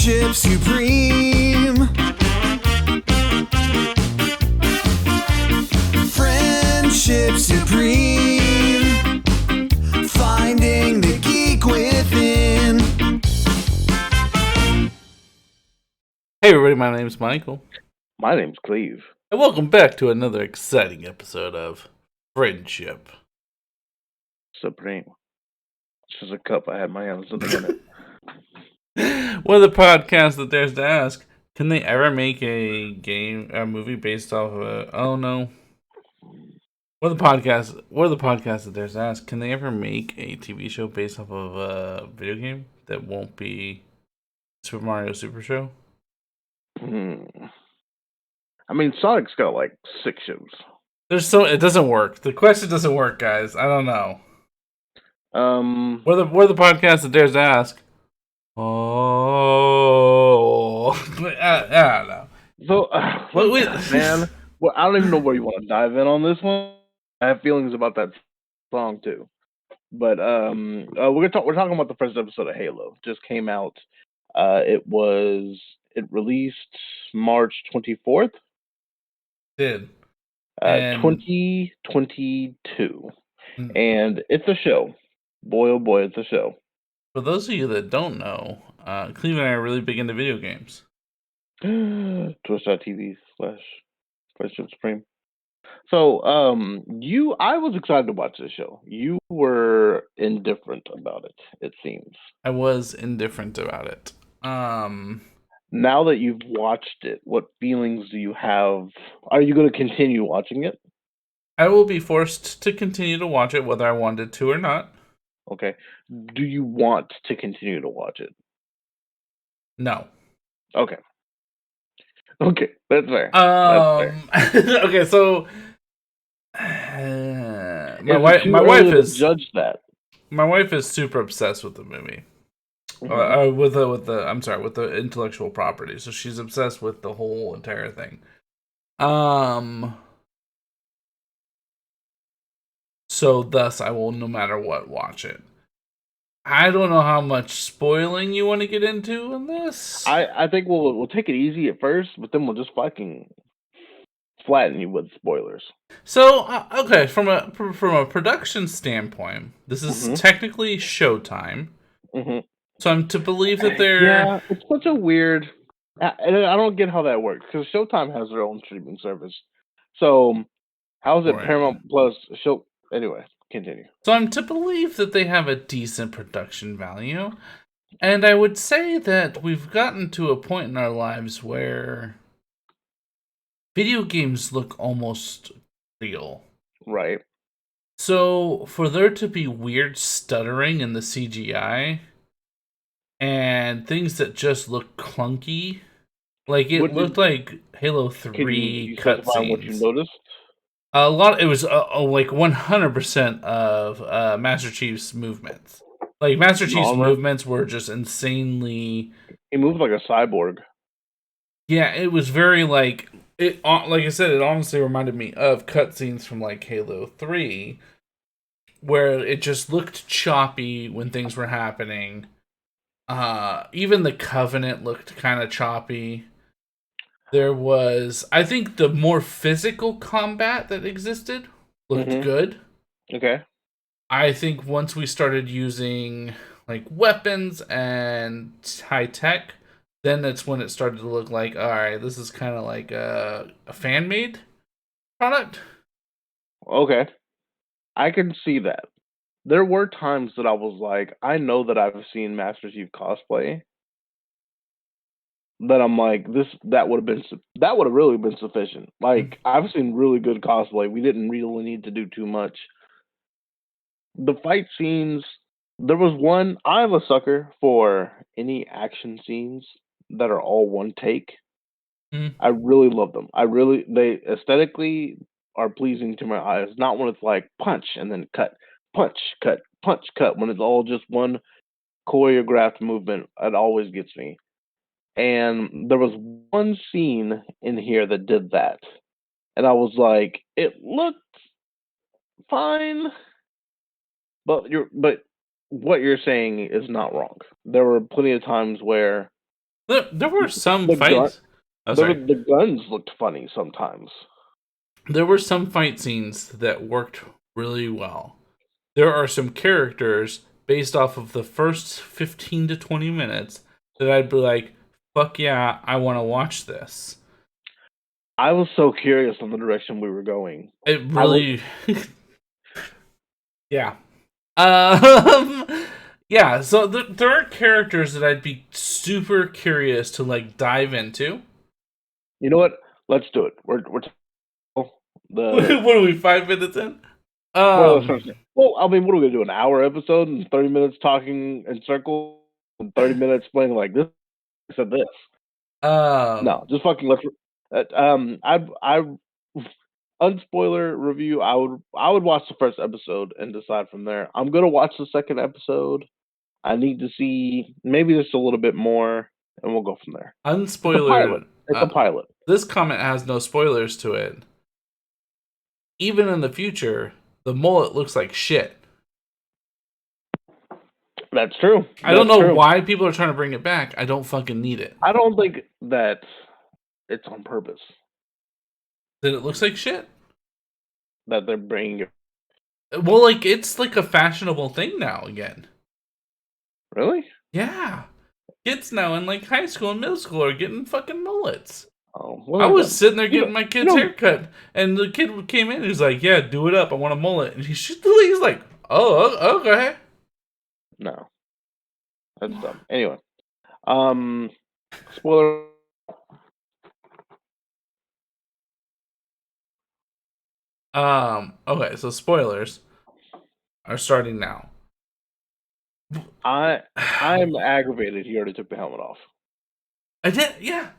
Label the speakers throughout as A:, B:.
A: Friendship supreme. Friendship supreme. Finding the geek within.
B: Hey everybody, my name's Michael.
C: My name's Cleve.
B: And welcome back to another exciting episode of Friendship
C: Supreme. This is a cup I had my hands in a minute.
B: One of the podcasts that dares to ask, can they ever make a movie based off of oh no. One of the podcasts that dares to ask, can they ever make a TV show based off of a video game that won't be Super Mario Super Show?
C: I mean, Sonic's got like 6 shows.
B: It doesn't work. The question doesn't work, guys. I don't know. We're the podcast that dares to ask. Oh, I don't know.
C: So, man, well, I don't even know where you want to dive in on this one. I have feelings about that song too. But we're talking about the first episode of Halo. Just came out. It released March 24th.
B: Did
C: 2022, and it's a show. Boy, oh boy, it's a show.
B: For those of you that don't know, Cleve and I are really big into video games.
C: Twitch.tv/Friendship Supreme. So, I was excited to watch this show. You were indifferent about it, it seems.
B: I was indifferent about it.
C: Now that you've watched it, what feelings do you have? Are you going to continue watching it?
B: I will be forced to continue to watch it whether I wanted to or not.
C: Okay. Do you want to continue to watch it?
B: No.
C: Okay. Okay, that's fair.
B: Okay, so my wife is
C: judge that.
B: My wife is super obsessed with the movie. With the intellectual property. So she's obsessed with the whole entire thing. So thus I will no matter what watch it. I don't know how much spoiling you want to get into in this.
C: I think we'll take it easy at first, but then we'll just fucking flatten you with spoilers.
B: So okay, from a production standpoint, this is technically Showtime. So I'm to believe that they're
C: it's such a weird. And I don't get how that works because Showtime has their own streaming service. So how is it Paramount Plus show? Anyway, continue.
B: So I'm to believe that they have a decent production value, and I would say that we've gotten to a point in our lives where video games look almost real.
C: Right.
B: So for there to be weird stuttering in the CGI and things that just look clunky, like it looked like Halo 3 cutscenes.
C: What you noticed?
B: A lot. It was like 100% of Master Chief's movements. Like Master Chief's movements were just insanely.
C: He moved like a cyborg.
B: Yeah, it was very like it. Like I said, it honestly reminded me of cutscenes from like Halo 3, where it just looked choppy when things were happening. Even the Covenant looked kind of choppy. There was, I think, the more physical combat that existed looked good.
C: Okay.
B: I think once we started using like weapons and high tech, then that's when it started to look like, all right, this is kind of like a fan made product.
C: Okay, I can see that. There were times that I was like, I know that I've seen Master Chief cosplay. That I'm like, that would have really been sufficient. Like, I've seen really good cosplay. We didn't really need to do too much. The fight scenes, there was one. I'm a sucker for any action scenes that are all one take. I really love them. They aesthetically are pleasing to my eyes. Not when it's like punch and then cut, punch, cut, punch, cut. When it's all just one choreographed movement, it always gets me. And there was one scene in here that did that. And I was like, it looked fine. But what you're saying is not wrong. There were plenty of times where
B: There were some
C: The gun,
B: fights. Oh, sorry.
C: the guns looked funny sometimes.
B: There were some fight scenes that worked really well. There are some characters based off of the first 15 to 20 minutes that I'd be like, fuck yeah, I want to watch this.
C: I was so curious on the direction we were going.
B: It really. Yeah. Um, yeah, so there are characters that I'd be super curious to like dive into.
C: You know what? Let's do it. We're the
B: What are we, 5 minutes in?
C: well, I mean, what are we gonna do? An hour episode and 30 minutes talking in circles and 30 minutes explaining like this said this. No, just fucking let's. I unspoiler review. I would watch the first episode and decide from there. I'm gonna watch the second episode. I need to see maybe just a little bit more, and we'll go from there.
B: Unspoiler.
C: It's a pilot.
B: This comment has no spoilers to it. Even in the future, the mullet looks like shit.
C: That's true.
B: I don't know why people are trying to bring it back. I don't fucking need it.
C: I don't think that it's on purpose
B: That it looks like shit?
C: that they're bringing it.
B: Well, like, it's like a fashionable thing now again.
C: Really?
B: Yeah. Kids now in like high school and middle school are getting fucking mullets.
C: Oh, well,
B: I was sitting there getting my kid's haircut, and the kid came in and he's like, yeah, do it up. I want a mullet. And he's like, oh, okay.
C: No. That's dumb. Anyway. Spoiler.
B: Okay, so spoilers are starting now.
C: I'm aggravated he already took the helmet off.
B: I did, yeah.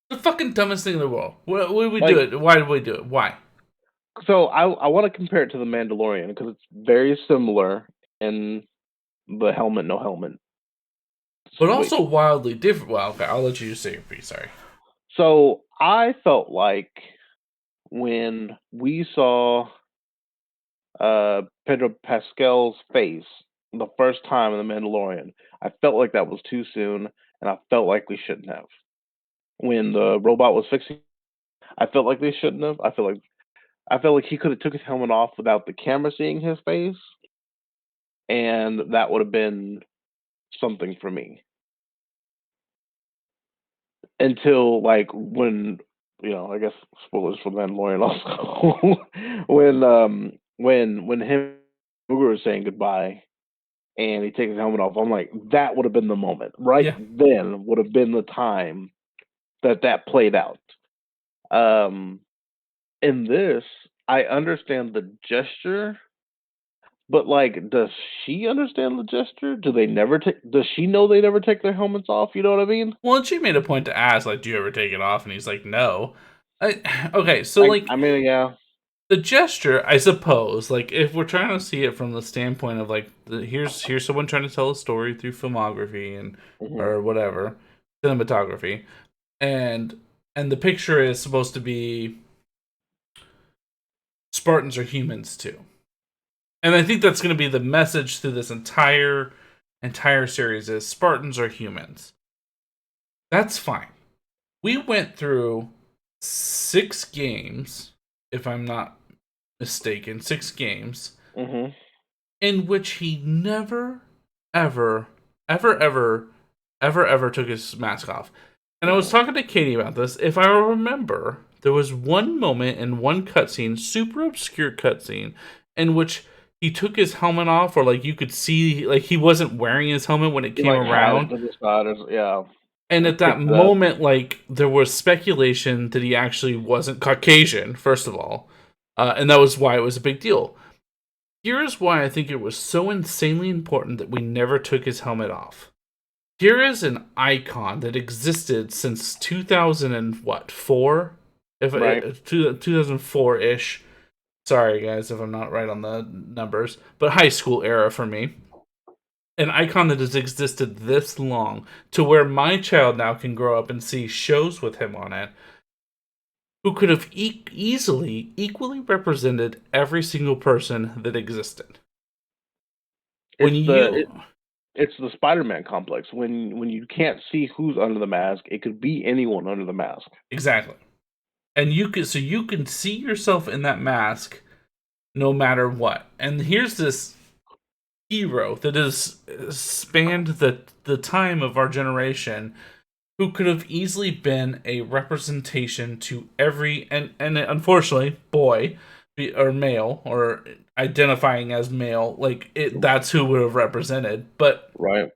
B: The fucking dumbest thing in the world. Why did we do it? Why did we do it? Why?
C: So I want to compare it to the Mandalorian because it's very similar in the helmet, no helmet.
B: But also wildly different. Well, okay, I'll let you say your piece, sorry.
C: So I felt like when we saw Pedro Pascal's face the first time in the Mandalorian, I felt like that was too soon, and I felt like we shouldn't have. When the robot was fixing, I felt like they shouldn't have. I felt like he could have took his helmet off without the camera seeing his face, and that would have been something for me. Until like when I guess spoilers for Mandalorian also when him was saying goodbye and he takes his helmet off, I'm like, that would have been the moment. Right then would have been the time that played out. In this, I understand the gesture, but like, does she understand the gesture? Does she know they never take their helmets off? You know what I mean?
B: Well, and she made a point to ask, like, do you ever take it off? And he's like, no. Okay, so like,
C: I mean, yeah.
B: The gesture, I suppose, like if we're trying to see it from the standpoint of like, here's someone trying to tell a story through filmography and or whatever, cinematography, and the picture is supposed to be Spartans are humans too, and I think that's going to be the message through this entire series is Spartans are humans. That's fine. We went through 6 games, if I'm not mistaken, 6 games, in which he never, ever took his mask off. And I was talking to Katie about this. If I remember, there was one moment in one cutscene, super obscure cutscene, in which he took his helmet off, or like you could see, like he wasn't wearing his helmet when it came around.
C: Yeah.
B: And at that moment, like, there was speculation that he actually wasn't Caucasian, first of all. And that was why it was a big deal. Here's why I think it was so insanely important that we never took his helmet off. Here is an icon that existed since 2004? 2004-ish. Sorry, guys, if I'm not right on the numbers. But high school era for me. An icon that has existed this long to where my child now can grow up and see shows with him on it, who could have equally represented every single person that existed.
C: It's the Spider-Man complex. When you can't see who's under the mask, it could be anyone under the mask.
B: Exactly. And you can see yourself in that mask no matter what. And here's this hero that has spanned the time of our generation, who could have easily been a representation to every and unfortunately boy or male or identifying as male, like that's who would have represented. But
C: Right.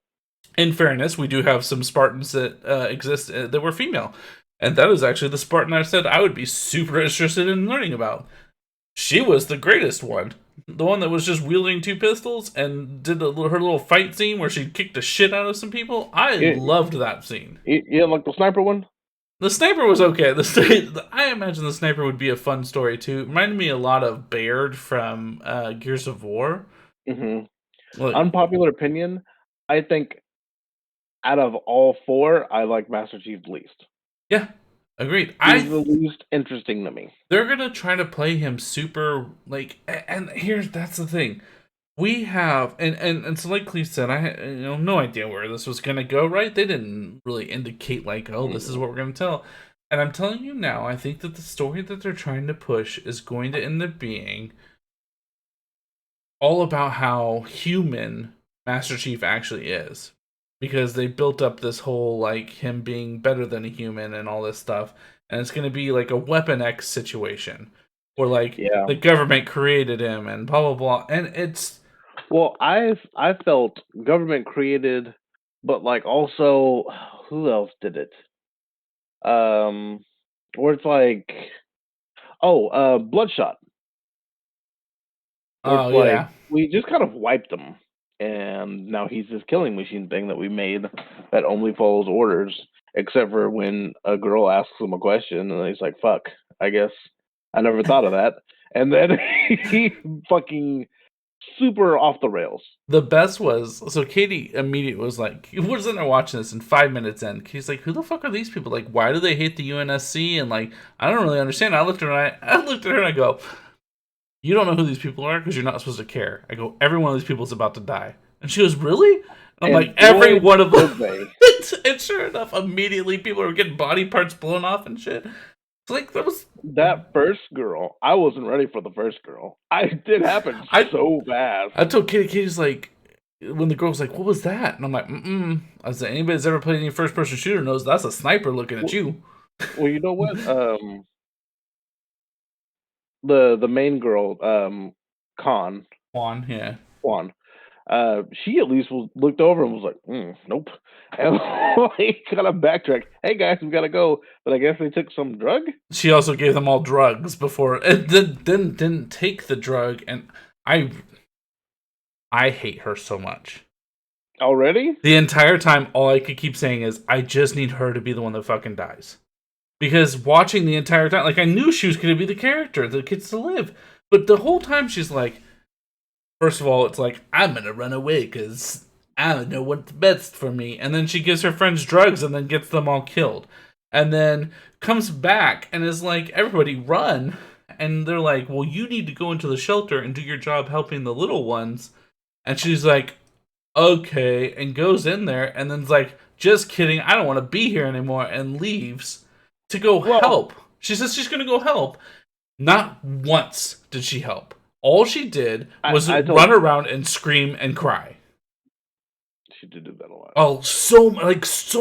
B: in fairness, we do have some Spartans that exist that were female, and that is actually the Spartan I said I would be super interested in learning about. She was the greatest one. The one that was just wielding two pistols and did her little fight scene where she kicked the shit out of some people. I loved that scene.
C: You like the sniper one?
B: The sniper was okay. I imagine the sniper would be a fun story too. It reminded me a lot of Baird from Gears of War.
C: Mm-hmm.
B: Like,
C: Unpopular opinion, I think out of all four, I like Master Chief least.
B: yeah, agreed.
C: He's the least interesting to me.
B: They're gonna try to play him super like, and that's the thing. We have and so like Cleve said, I had no idea where this was gonna go. Right? They didn't really indicate like, oh, this is what we're gonna tell. And I'm telling you now, I think that the story that they're trying to push is going to end up being all about how human Master Chief actually is. Because they built up this whole, like, him being better than a human and all this stuff. And it's going to be like a Weapon X situation. Where, like, the government created him and blah, blah, blah. And it's...
C: Well, I felt government created, but, like, also... Who else did it? Where it's like... Oh, Bloodshot.
B: Oh, yeah.
C: We just kind of wiped him. And now he's this killing machine thing that we made that only follows orders, except for when a girl asks him a question, and he's like, fuck, I guess I never thought of that. And then he fucking super off the rails.
B: The best was, so Katie immediately was like, he was in there watching this, and 5 minutes in, he's like, who the fuck are these people? Like, why do they hate the UNSC? And like, I don't really understand. I looked at her and I go, you don't know who these people are because you're not supposed to care. I go, every one of these people is about to die. And she goes, really? I'm like, every one of them. And sure enough, immediately people are getting body parts blown off and shit. It's like,
C: that first girl, I wasn't ready for the first girl. It did happen so fast.
B: I told Katie's like, when the girl's like, what was that? And I'm like, I was like, anybody that's ever played any first-person shooter knows that's a sniper looking at you.
C: Well, you know what? The main girl, Juan,
B: yeah.
C: Juan. She at least looked over and was like, nope. And like kind of backtracked. Hey guys, we gotta go. But I guess they took some drug.
B: She also gave them all drugs before, and then didn't take the drug. And I hate her so much.
C: Already?
B: The entire time, all I could keep saying is, I just need her to be the one that fucking dies. Because watching the entire time, like, I knew she was going to be the character that gets to live. But the whole time she's like, first of all, it's like, I'm going to run away because I don't know what's best for me. And then she gives her friends drugs and then gets them all killed. And then comes back and is like, everybody run. And they're like, well, you need to go into the shelter and do your job helping the little ones. And she's like, okay. And goes in there and then's like, just kidding. I don't want to be here anymore. And leaves. To go help. She says she's going to go help. Not once did she help. All she did was run around and scream and cry.
C: She did do that a lot.
B: Oh, so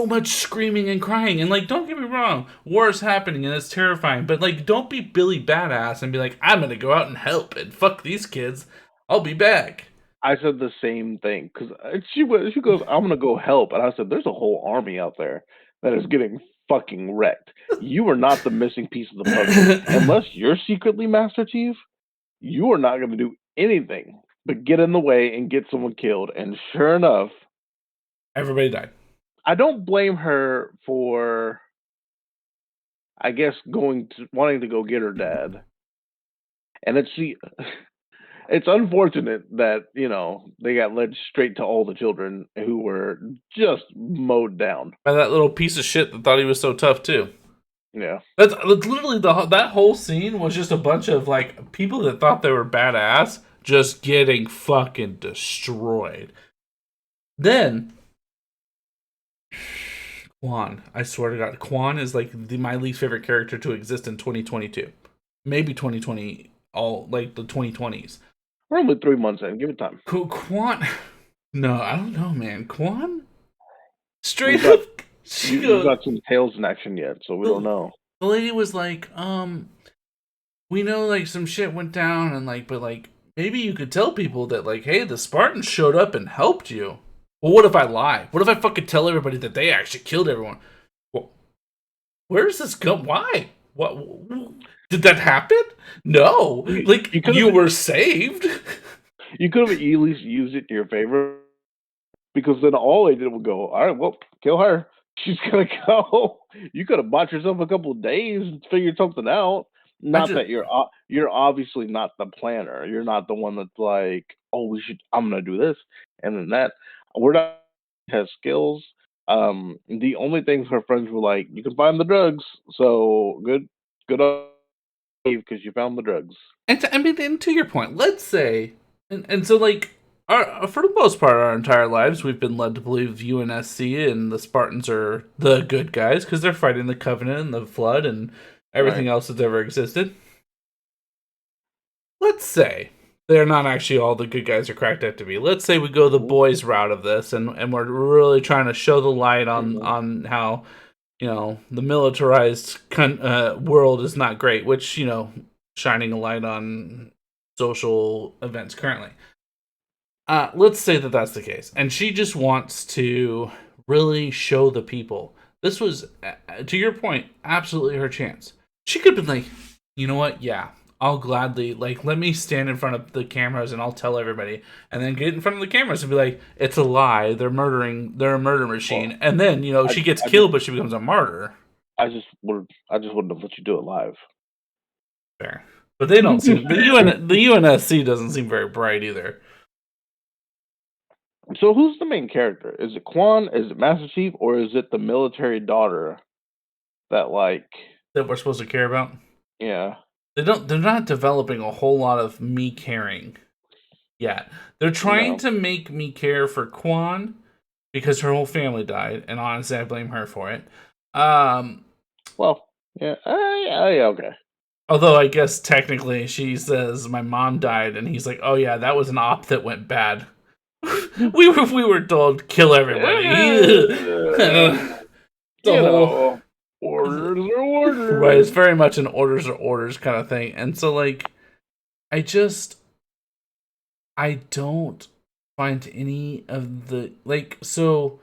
B: much screaming and crying. And like, don't get me wrong, war is happening and it's terrifying. But like, don't be Billy Badass and be like, I'm going to go out and help and fuck these kids. I'll be back.
C: I said the same thing because she goes, I'm going to go help. And I said, there's a whole army out there that is getting fucking wrecked. You are not the missing piece of the puzzle. Unless you're secretly Master Chief, you are not going to do anything but get in the way and get someone killed. And sure enough,
B: everybody died.
C: I don't blame her for, I guess, wanting to go get her dad. And it's unfortunate that, they got led straight to all the children who were just mowed down.
B: By that little piece of shit that thought he was so tough, too.
C: Yeah.
B: That's literally that whole scene was just a bunch of, like, people that thought they were badass just getting fucking destroyed. Then Quan, I swear to God, Quan is like my least favorite character to exist in 2022, maybe 2020, all like the 2020s.
C: We're only 3 months in. Give it time.
B: Quan, no, I don't know, man. Quan, straight
C: We've got
B: up, she
C: you've
B: goes.
C: got some tails in action yet, so we don't know.
B: The lady was like, we know like some shit went down, and like, but like maybe you could tell people that like, hey, the Spartans showed up and helped you. Well, what if I lie? What if I fucking tell everybody that they actually killed everyone? Well, where does this go? Why? What did that happen? No, like you were saved.
C: You could have at least used it in your favor, because then all they did was go, all right, well, kill her. She's gonna go. You could have bought yourself a couple of days and figured something out. Not that you're obviously not the planner. You're not the one that's like, oh, I'm gonna do this and then that. We're not has skills. The only things her friends were like, you can find the drugs. So good on you because you found the drugs.
B: And I mean, and to your point, let's say, and so like, for the most part, our entire lives, we've been led to believe UNSC and the Spartans are the good guys because they're fighting the Covenant and the Flood and everything else that's ever existed. Let's say they're not actually all the good guys are cracked up to be. Let's say we go the boys route of this, and we're really trying to show the light on how, you know, the militarized world is not great, which, you know, shining a light on social events currently. Let's say that that's the case, and she just wants to really show the people. This was, to your point, absolutely her chance. She could have been like, you know what? Yeah, I'll gladly, like, let me stand in front of the cameras and I'll tell everybody, and then get in front of the cameras and be like, it's a lie. They're murdering. They're a murder machine. Well, and then, you know, she gets killed, but she becomes a martyr.
C: I just wouldn't have let you do it live.
B: Fair, but they don't seem. the UNSC doesn't seem very bright either.
C: So who's the main character? Is it Quan? Is it Master Chief? Or is it the military daughter that
B: we're supposed to care about?
C: Yeah.
B: They're not developing a whole lot of me caring yet. They're trying to make me care for Quan because her whole family died, and honestly I blame her for it.
C: Well, yeah, okay.
B: Although I guess technically she says my mom died, and he's like, oh yeah, that was an op that went bad. we were told kill everybody.
C: Orders are orders.
B: Right, it's very much an orders are orders kind of thing. And so like I don't find any of the so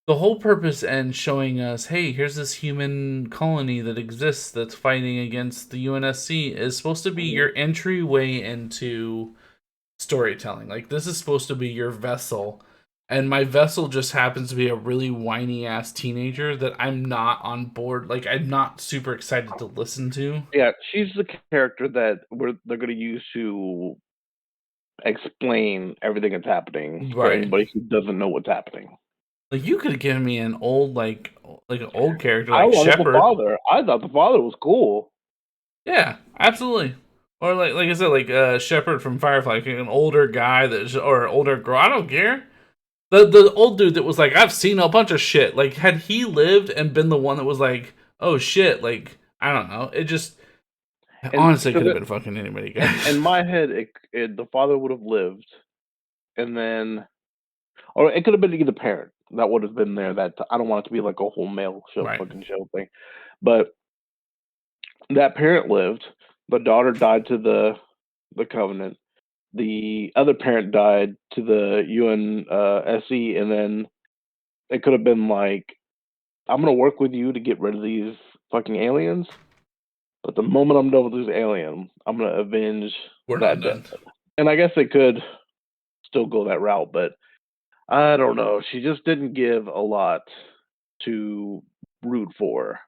B: the whole purpose and showing us, hey, here's this human colony that exists that's fighting against the UNSC is supposed to be your entryway into storytelling. Like, this is supposed to be your vessel, and my vessel just happens to be a really whiny ass teenager that I'm not on board. Like, I'm not super excited to listen to.
C: Yeah, she's the character that they're going to use to explain everything that's happening for anybody who doesn't know what's happening.
B: Like, you could have given me an old like an old character like Shepard.
C: I thought the father was cool.
B: Yeah, absolutely. Or like I said, like Shepard from Firefly, like an older guy or an older girl. I don't care. The old dude that was like, I've seen a bunch of shit. Like, had he lived and been the one that was like, oh shit, like, I don't know. It just honestly could have been fucking anybody. Guys.
C: In my head, the father would have lived, and then, or it could have been either parent that would have been there. That I don't want it to be like a whole male fucking show thing, but that parent lived. The daughter died to the Covenant. The other parent died to the UNSC, and then it could have been like, I'm gonna work with you to get rid of these fucking aliens, but the moment I'm done with this alien, I'm gonna avenge that death. And I guess it could still go that route, but I don't know. She just didn't give a lot to root for.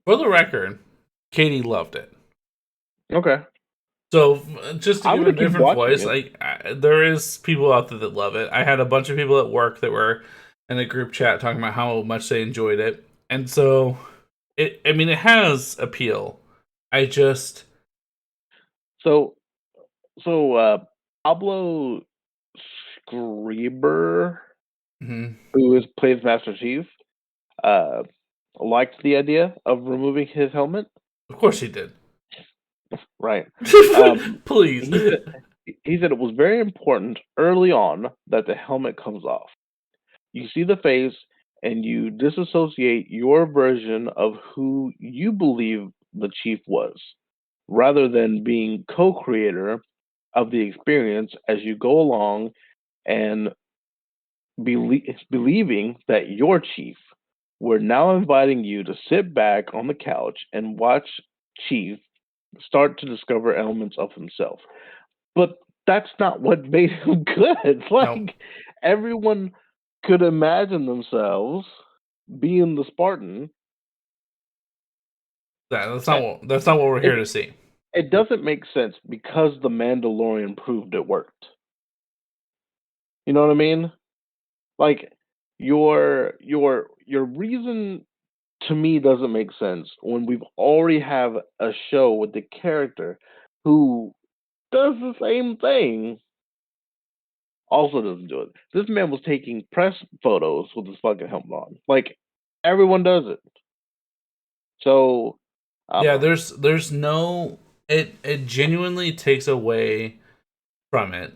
B: For the record, Katie loved it.
C: Okay.
B: So, just to give a different voice, like there is people out there that love it. I had a bunch of people at work that were in a group chat talking about how much they enjoyed it, and so it has appeal. I just
C: so Pablo Grieber,
B: Hmm.
C: who plays Master Chief, liked the idea of removing his helmet.
B: Of course he did.
C: Right.
B: Please.
C: He said it was very important early on that the helmet comes off. You see the face and you disassociate your version of who you believe the chief was, rather than being co-creator of the experience as you go along and believing that your chief. We're now inviting you to sit back on the couch and watch Chief start to discover elements of himself. But that's not what made him good.
B: No.
C: Like, everyone could imagine themselves being the Spartan.
B: That's not what we're here
C: It,
B: to see.
C: it doesn't make sense because the Mandalorian proved it worked. You know what I mean? Like, your reason to me doesn't make sense when we've already have a show with the character who does the same thing, also doesn't do it. This man was taking press photos with his fucking helmet on. Like, everyone does it. So I don't
B: Yeah,
C: know.
B: there's no, it genuinely takes away from it.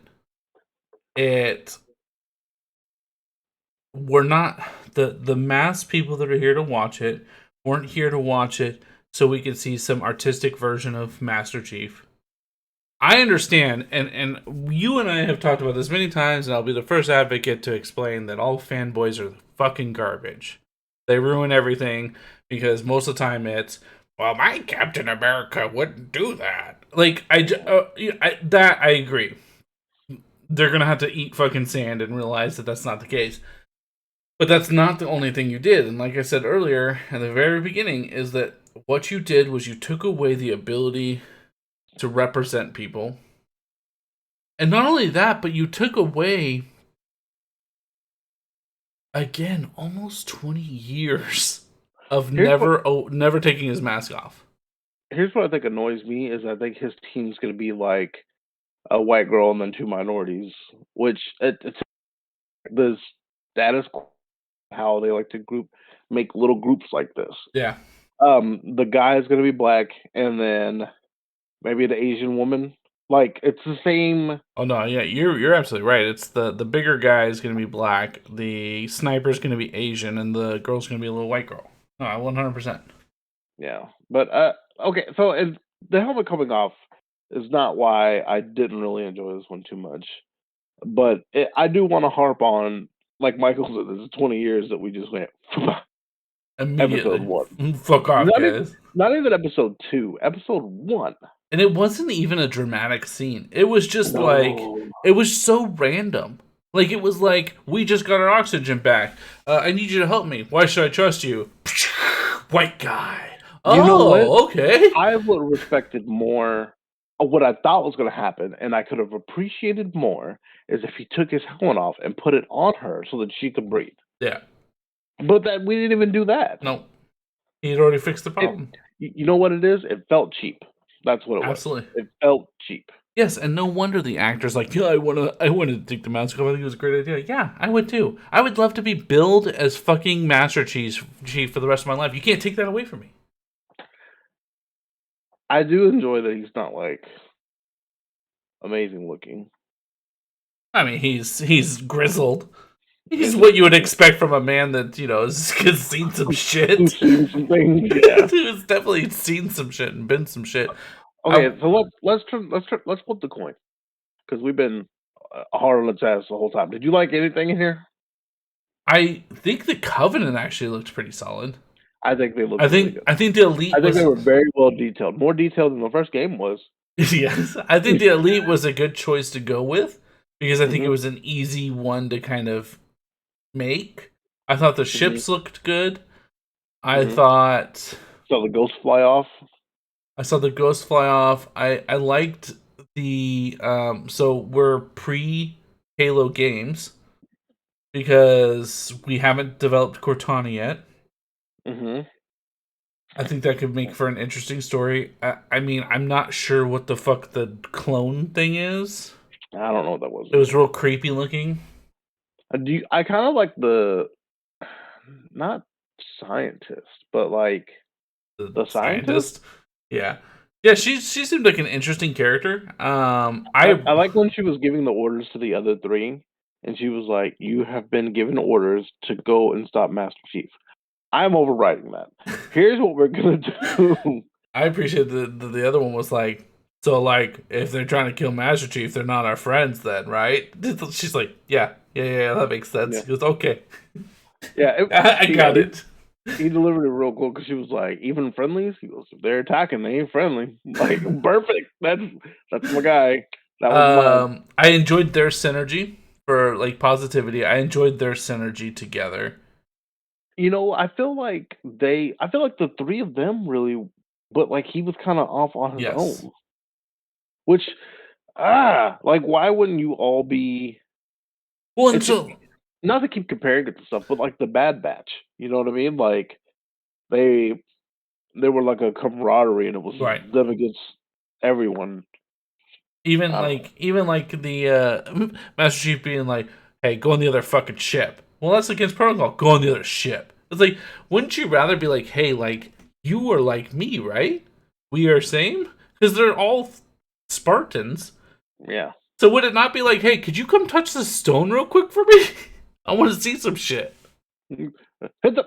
B: We're not, the mass people that are here to watch it weren't here to watch it so we could see some artistic version of Master Chief. I understand, and you and I have talked about this many times, and I'll be the first advocate to explain that all fanboys are fucking garbage. They ruin everything because most of the time it's, well, my Captain America wouldn't do that. Like, that I agree. They're gonna have to eat fucking sand and realize that that's not the case. But that's not the only thing you did. And like I said earlier, at the very beginning, is that what you did was you took away the ability to represent people. And not only that, but you took away, again, almost 20 years of
C: Here's what
B: never taking his mask off.
C: here's what I think annoys me is I think his team's gonna be like a white girl and then two minorities, which it's the status quo how they like to make little groups like this.
B: Yeah.
C: The guy is gonna be black, and then maybe the Asian woman. Like, it's the same.
B: Oh no, yeah, you're absolutely right. It's the bigger guy is going to be black, the sniper's going to be Asian, and the girl's going to be a little white girl. No, 100%.
C: Yeah, but okay. So the helmet coming off is not why I didn't really enjoy this one too much. But I do want to harp on, like Michael said, this is 20 years that we just went episode
B: Immediately.
C: 1.
B: Fuck off, guys.
C: Not even episode 2, episode 1.
B: And it wasn't even a dramatic scene. It was just like,
C: No.
B: it was so random. Like, it was like, we just got our oxygen back. I need you to help me. Why should I trust you? White guy.
C: You know what?
B: Okay.
C: I would have respected more of what I thought was going to happen, and I could have appreciated more is if he took his helmet off and put it on her so that she could breathe.
B: Yeah.
C: But that we didn't even do that.
B: No. He'd already fixed the problem.
C: You know what it is? It felt cheap. That's what it was.
B: Absolutely.
C: It felt cheap.
B: Yes, and no wonder the actor's like, yeah, I wanna take the mask off. I think it was a great idea. Yeah, I would too. I would love to be billed as fucking Master Chief for the rest of my life. You can't take that away from me.
C: I do enjoy that he's not like amazing looking.
B: I mean, he's grizzled. He's what you would expect from a man that, has seen some shit.
C: Who's seen some things, yeah.
B: Who's definitely seen some shit and been some shit.
C: Okay, so let's flip the coin because we've been hard on its ass the whole time. Did you like anything in here?
B: I think the Covenant actually looked pretty solid.
C: I think they looked.
B: Really
C: good.
B: I think the Elite.
C: I think they were very well detailed, more detailed than the first game was.
B: Yes, I think the Elite was a good choice to go with because I think it was an easy one to kind of make. I thought the ships looked good. I thought
C: saw the ghost fly off.
B: I saw the ghost fly off. I liked the so we're pre-Halo games because we haven't developed Cortana yet. I think that could make for an interesting story. I mean, I'm not sure what the fuck the clone thing is.
C: I don't know what that was.
B: It was real creepy looking.
C: I kind of like the not scientist, but like
B: The
C: the scientist.
B: scientist. Yeah. Yeah, she seemed like an interesting character.
C: I like when she was giving the orders to the other three, and she was like, "You have been given orders to go and stop Master Chief. I'm overriding that. Here's what we're gonna do."
B: I appreciate the other one was like, so like if they're trying to kill Master Chief, they're not our friends then, right? She's like, yeah, that makes sense.
C: Yeah,
B: He goes, okay,
C: yeah.
B: I got it.
C: He delivered it real cool because she was like, "Even friendlies?" He goes, "If they're attacking, they ain't friendly." Like, perfect. That's my guy. That was mine.
B: I enjoyed their synergy for like positivity. I enjoyed their synergy together.
C: I feel like the three of them really, but like he was kind of off on his
B: Yes.
C: own. Which, like why wouldn't you all be?
B: Well, and
C: It's just
B: so
C: not to keep comparing it to stuff, but like the Bad Batch. You know what I mean? Like they they were like a camaraderie, and it was
B: right.
C: them against everyone. I don't know.
B: Even like the Master Chief being like, "Hey, go on the other fucking ship." Well, that's against protocol. Go on the other ship. It's like, wouldn't you rather be like, "Hey, like you are like me, right? We are same," because they're all Spartans.
C: Yeah.
B: So would it not be like, "Hey, could you come touch this stone real quick for me? I want to see some shit."
C: Hit the.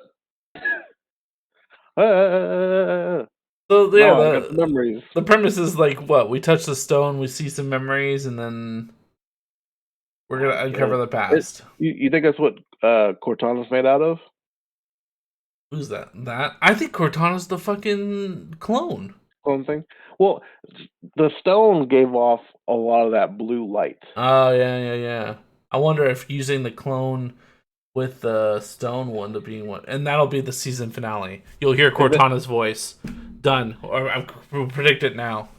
C: Uh,
B: So yeah,
C: no, I got the memories.
B: the premise is like what we touch the stone, we see some memories, and then we're gonna
C: Yeah.
B: uncover the past.
C: You think that's what Cortana's made out of?
B: Who's that? That I think Cortana's the fucking clone.
C: Clone thing? Well, the stone gave off a lot of that blue light.
B: Oh yeah. I wonder if using the clone with the stone one to be one, and that'll be the season finale. You'll hear Cortana's voice. Done. Or I predict it now.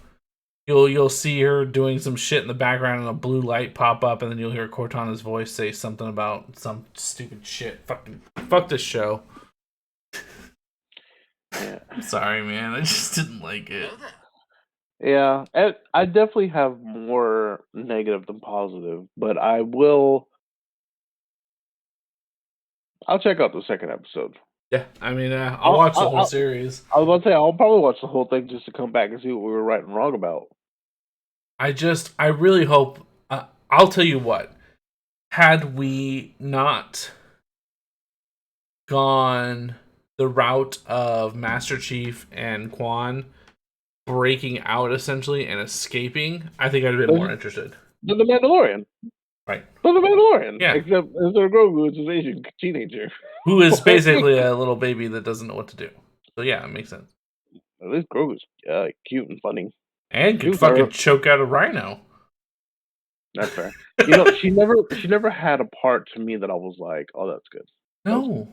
B: You'll see her doing some shit in the background, and a blue light pop up, and then you'll hear Cortana's voice say something about some stupid shit. Fuck this show.
C: Yeah.
B: I'm sorry, man. I just didn't like it.
C: Yeah, I definitely have more negative than positive, but I'll check out the second episode.
B: Yeah, I mean, I'll watch the whole series.
C: I was about to say I'll probably watch the whole thing just to come back and see what we were right and wrong about.
B: I really hope. I'll tell you what. Had we not gone the route of Master Chief and Quan breaking out essentially and escaping, I think I'd have been more interested.
C: The Mandalorian.
B: Right.
C: The Mandalorian.
B: Yeah.
C: Except instead of Grogu, it's an Asian teenager.
B: Who is basically a little baby that doesn't know what to do. So yeah, it makes sense.
C: At least Grogu's cute and funny.
B: And could fucking choke out a rhino.
C: That's fair. she never had a part to me that I was like, oh, that's good.
B: No.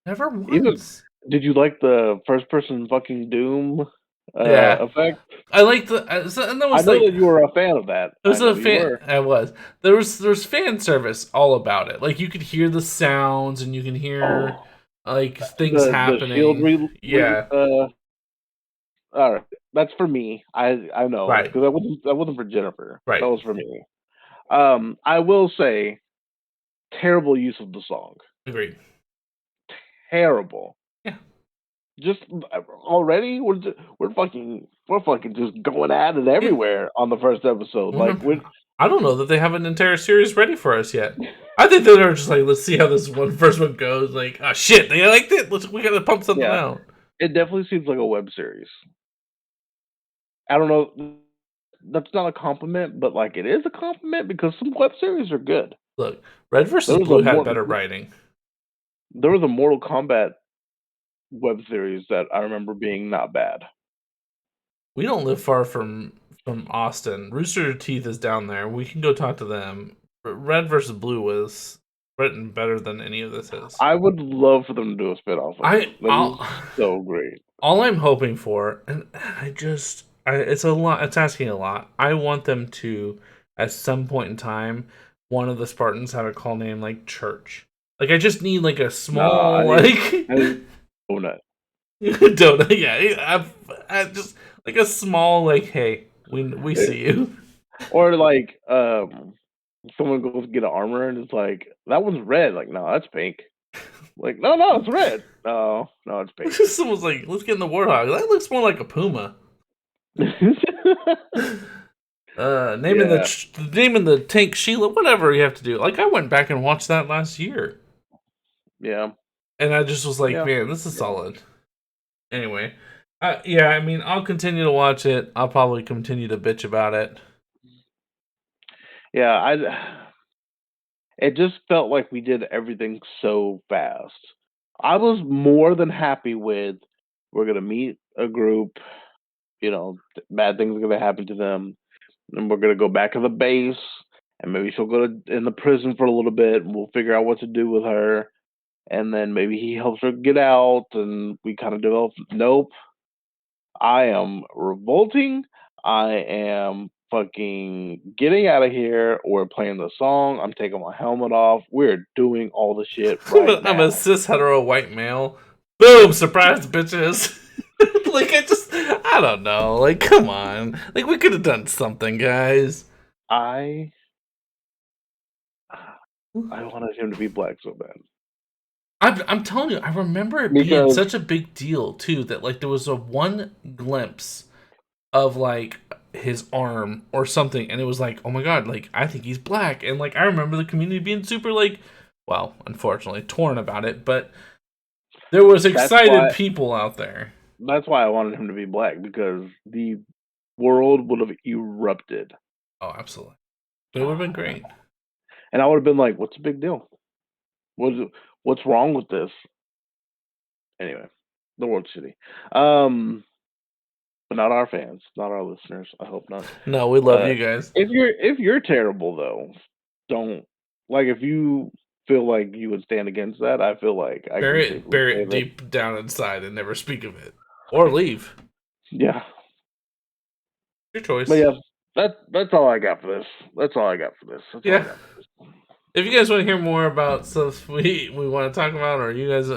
B: Never once.
C: Did you like the first person fucking Doom effect?
B: I like the.
C: I know that you were a fan of that.
B: It was a fan. I was. There's fan service all about it. Like you could hear the sounds and you can hear like things happening.
C: The shield all right, that's for me. I know,
B: right?
C: Because that wasn't for Jennifer.
B: Right.
C: That was for me. I will say, terrible use of the song.
B: Agreed.
C: Terrible.
B: Yeah.
C: Just already, we're fucking just going at it everywhere on the first episode. Like,
B: I don't know that they have an entire series ready for us yet. I think they're just like, let's see how this first one goes. Like, oh shit, they liked it. We gotta pump something out.
C: It definitely seems like a web series. I don't know. That's not a compliment, but like it is a compliment because some web series are good.
B: Look, Red vs. Blue had better writing.
C: There was a Mortal Kombat web series that I remember being not bad.
B: We don't live far from Austin. Rooster Teeth is down there. We can go talk to them. Red vs. Blue was written better than any of this is.
C: I would love for them to do a spinoff. So great.
B: All I'm hoping for, and it's a lot. It's asking a lot. I want them to, at some point in time, one of the Spartans have a call name like Church. Like I just need like a small
C: donut.
B: Donut. Yeah, I just like a small like. Hey, we see you.
C: Or like someone goes to get an armor and it's like, that one's red. Like, no, that's pink. Like, no, it's red. No, it's pink.
B: Someone's like, let's get in the Warthog. That looks more like a puma. Naming
C: Yeah.
B: the tank Sheila, whatever you have to do. Like, I went back and watched that last year,
C: Yeah.
B: and I just was like,
C: Yeah.
B: man, this is solid. Anyway, yeah, I mean, I'll continue to watch it. I'll probably continue to bitch about it.
C: Yeah, it just felt like we did everything so fast. I was more than happy with, we're gonna meet a group, bad things are gonna happen to them, and we're gonna go back to the base, and maybe she'll go in the prison for a little bit, and we'll figure out what to do with her, and then maybe he helps her get out, and we kind of develop. Nope, I am revolting. I am fucking getting out of here. We're playing the song. I'm taking my helmet off. We're doing all the shit right
B: I'm
C: now.
B: a cis hetero white male. Boom! Surprise, bitches. Like, I don't know. Like, come on. Like, we could have done something, guys.
C: I wanted him to be black so bad.
B: I'm telling you, I remember it being such a big deal too. That like there was a one glimpse of like his arm or something, and it was like, oh my god, like I think he's black. And like I remember the community being super like, well, unfortunately, torn about it, but there was excited people out there.
C: That's why I wanted him to be black, because the world would have erupted.
B: Oh, absolutely. But it would have been great.
C: And I would have been like, what's the big deal? What's wrong with this? Anyway, the world's shitty. But not our fans, not our listeners. I hope not.
B: No, we love you guys.
C: If you're terrible though, don't, like, if you feel like you would stand against that, I feel like I
B: bury
C: can
B: it deep down inside and never speak of it. Or leave.
C: Yeah.
B: Your choice.
C: But yeah, that's all I got for this. That's all I got for this.
B: If you guys want to hear more about stuff we want to talk about, or you guys,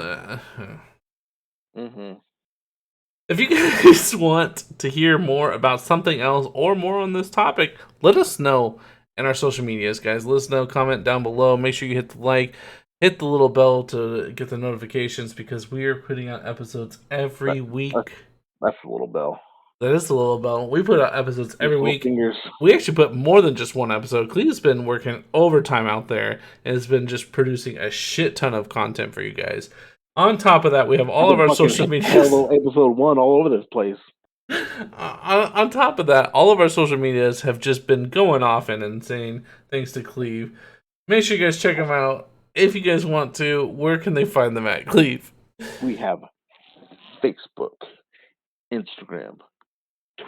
B: if you guys want to hear more about something else or more on this topic, let us know in our social medias, guys. Let us know. Comment down below. Make sure you hit the like, hit the little bell to get the notifications, because we are putting out episodes every week.
C: That's the little bell.
B: That is the little bell. We put out episodes every week.
C: Fingers.
B: We actually put more than just one episode. Cleve's been working overtime out there and has been just producing a shit ton of content for you guys. On top of that, we have all of our social media.
C: Episode 1 all over this place.
B: On top of that, all of our social medias have just been going off and insane thanks to Cleve. Make sure you guys check them out. If you guys want to, where can they find them at, Cleve?
C: We have Facebook, Instagram,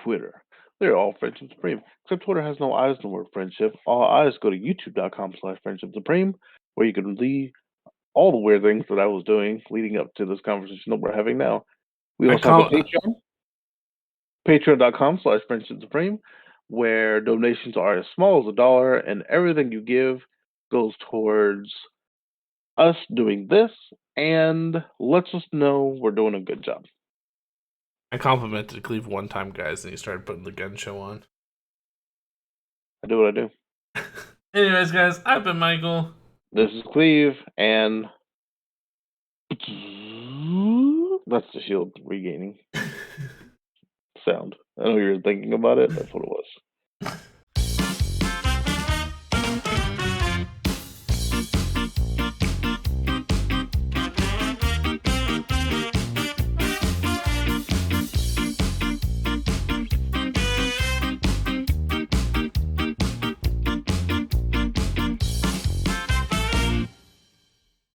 C: Twitter. They're all Friendship Supreme. Except Twitter has no eyes in the word friendship. All eyes go to youtube.com/Friendship Supreme, where you can leave all the weird things that I was doing leading up to this conversation that we're having now. We also have a Patreon. Patreon.com/Friendship Supreme, where donations are as small as $1, and everything you give goes towards us doing this and lets us know we're doing a good job.
B: I complimented Cleve one time, guys, and he started putting the gun show on.
C: I do what I do.
B: Anyways, guys, I've been Michael.
C: This is Cleve, and that's the shield regaining sound. I know you're thinking about it. That's what it was.